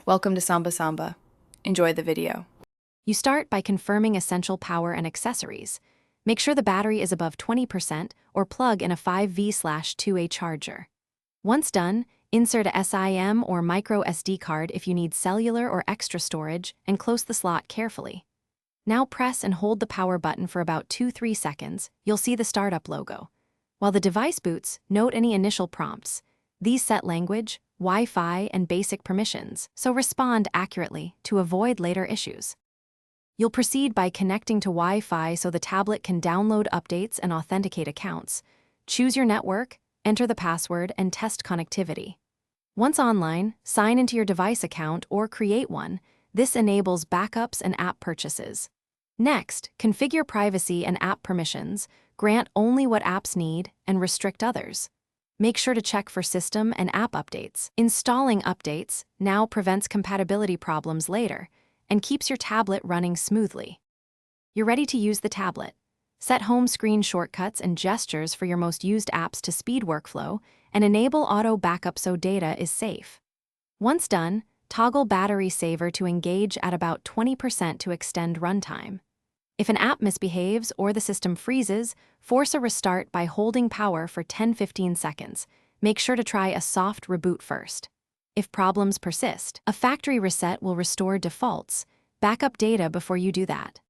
Welcome to Samba Samba. Enjoy the video. You start by confirming essential power and accessories. Make sure the battery is above 20% or plug in a 5V/2A charger. Once done, insert a SIM or micro SD card if you need cellular or extra storage and close the slot carefully. Now press and hold the power button for about 2-3 seconds. You'll see the startup logo. While the device boots, note any initial prompts. These set language, Wi-Fi, and basic permissions, so respond accurately to avoid later issues. You'll proceed by connecting to Wi-Fi so the tablet can download updates and authenticate accounts. Choose your network, enter the password, and test connectivity. Once online, sign into your device account or create one. This enables backups and app purchases. Next, configure privacy and app permissions, grant only what apps need, and restrict others. Make sure to check for system and app updates. Installing updates now prevents compatibility problems later and keeps your tablet running smoothly. You're ready to use the tablet. Set home screen shortcuts and gestures for your most used apps to speed workflow and enable auto backup so data is safe. Once done, toggle battery saver to engage at about 20% to extend runtime. If an app misbehaves or the system freezes, force a restart by holding power for 10-15 seconds. Make sure to try a soft reboot first. If problems persist, a factory reset will restore defaults. Backup data before you do that.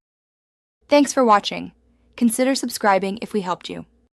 Thanks for watching. Consider subscribing if we helped you.